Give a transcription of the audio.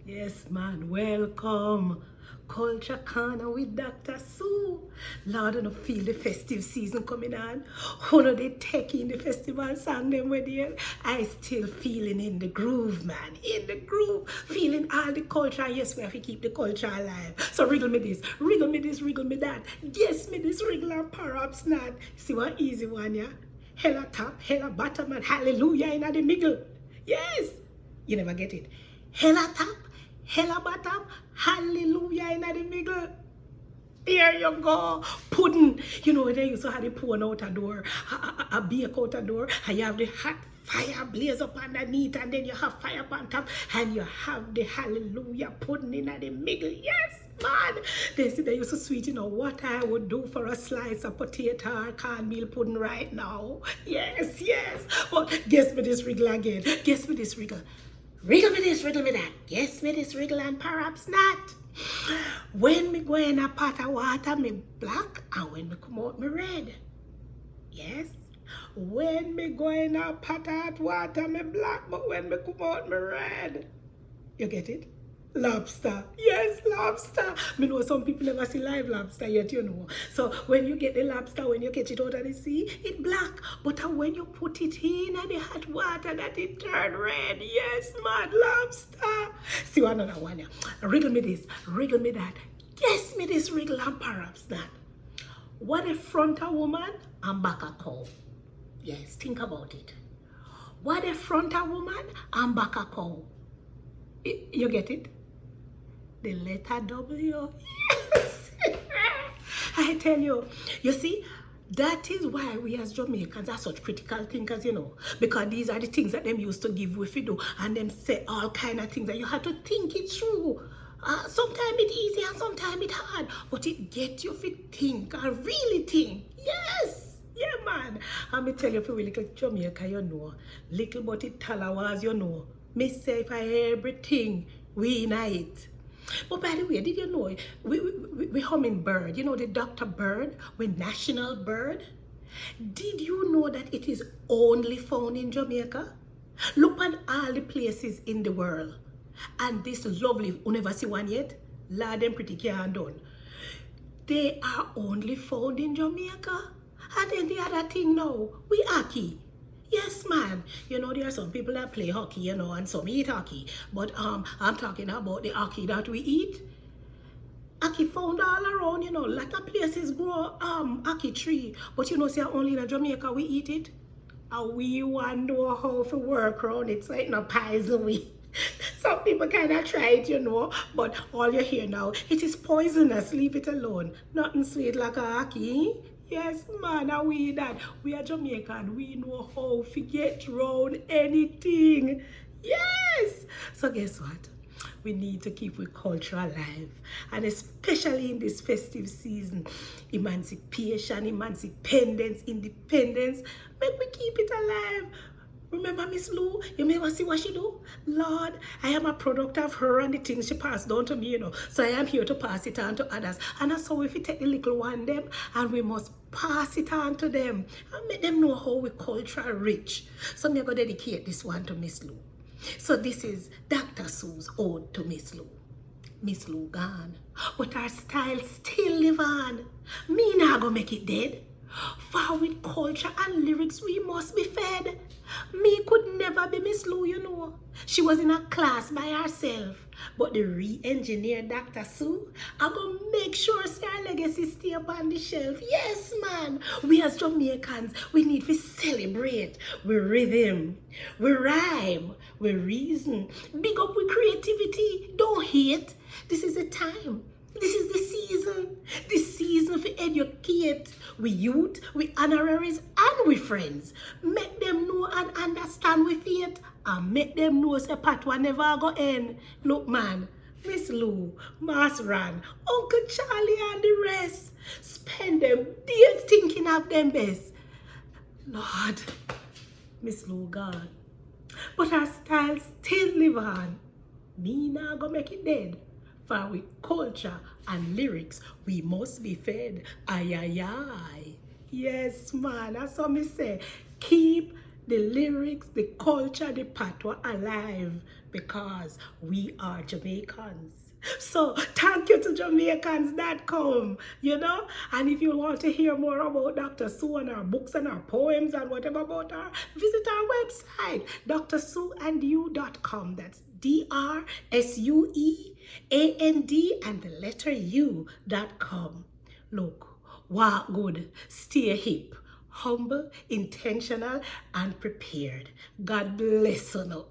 Yes, man, welcome. Culture Corner with Dr. Sue. Lord, I don't feel the festive season coming on. Who know they taking the festival song them with you? I still feeling in the groove, man. In the groove. Feeling all the culture. Yes, we have to keep the culture alive. So wriggle me this, wriggle me this, wriggle me that. Guess me this, wriggle and perhaps not. See what easy one, yeah? Hella top, hella bottom, and hallelujah in the middle. Yes. You never get it. Hella top, hella bottom, hallelujah in the middle. There you go. Pudding. You know, they used to have the pudding out a door, a bake out a door, and you have the hot fire blaze up underneath, and then you have fire up on top, and you have the hallelujah pudding in the middle. Yes, man. They used to sweet, you know, what I would do for a slice of potato or cornmeal pudding right now. Yes, yes. But guess me this wriggle again. Guess me this wriggle. Wriggle me this, wriggle me that. Guess me this wriggle and perhaps not. When me go in a pot of water, me black, and when me come out, me red. Yes. When me go in a pot of hot water, me black, but when me come out, me red. You get it? Lobster. Yes, lobster. Me know some people never see live lobster yet, you know. So when you get the lobster, when you catch it out of the sea, it black. But when you put it in the hot water, that it turn red. Yes, man, lobster. See another one. Yeah. Wriggle me this, wriggle me that. Guess me this wriggle and perhaps that. What if front a woman and back a cow? Yes, think about it. What if front a woman and back a cow? You get it? The letter W. Yes. I tell you, you see, that is why we as Jamaicans are such critical thinkers, you know, because these are the things that them used to give with you do, and them say all kind of things that you have to think it through. Sometimes it's easy and sometimes it's hard, but it gets you to think and really think. Yes. Yeah, man. And me tell you, for little Jamaica, you know, little but it talawas, you know. Me say if I everything we in it. But by the way, did you know we hummingbird, you know, the Dr. Bird, we national bird? Did you know that it is only found in Jamaica? Look at all the places in the world. And this lovely, you never see one yet? Lord, them pretty can't done. They are only found in Jamaica. And then the other thing now, we hockey. Yes, man. You know, there are some people that play hockey, you know, and some eat hockey. But I'm talking about the hockey that we eat. Hockey found all around, you know. Lot of places grow hockey tree. But you know, say only in Jamaica we eat it. And we want to know how to work around it so it's not poison we. Some people kind of try it, you know. But all you hear now, it is poisonous. Leave it alone. Nothing sweet like a hockey. Yes, man, and we that. We are Jamaican. We know how to get round anything. Yes. So guess what? We need to keep our culture alive. And especially in this festive season, emancipation, independence. Make we keep it alive. Remember Miss Lou? You never see what she do? Lord, I am a product of her and the things she passed down to me, you know. So I am here to pass it on to others. And that's how if we take the little one them and we must pass it on to them and make them know how we culture rich. So I'm going to dedicate this one to Miss Lou. So this is Dr. Sue's ode to Miss Lou. Miss Lou gone, but her style still live on. Me not gonna make it dead. For with culture and lyrics we must be fed. Me could never be Miss Lou, you know. She was in a class by herself. But the re-engineered Dr. Sue, I'm gonna make sure her legacy stay up on the shelf. Yes, man. We as Jamaicans, we need to celebrate. We rhythm, we rhyme, we reason. Big up with creativity. Don't hate. This is the time. This is the season for educate. We youth, we honoraries, and we friends. Make them know and understand we faith, and make them know say patwa never go end. Look, man, Miss Lou, Mas Ran, Uncle Charlie, and the rest spend them days thinking of them best. Lord, Miss Lou gone, but her style still live on. Me now go make it dead. For with culture and lyrics, we must be fed. Aye, aye, aye. Yes, man, that's what me say. Keep the lyrics, the culture, the patois alive. because we are Jamaicans. So thank you to jamaicansdotcom, and if you want to hear more about Dr. Sue and our books and our poems and whatever about her, visit our website, drsueandyou.com. That's DRSUEAND and the letter U.com. Look, walk good, stay hip, humble, intentional, and prepared. God bless you.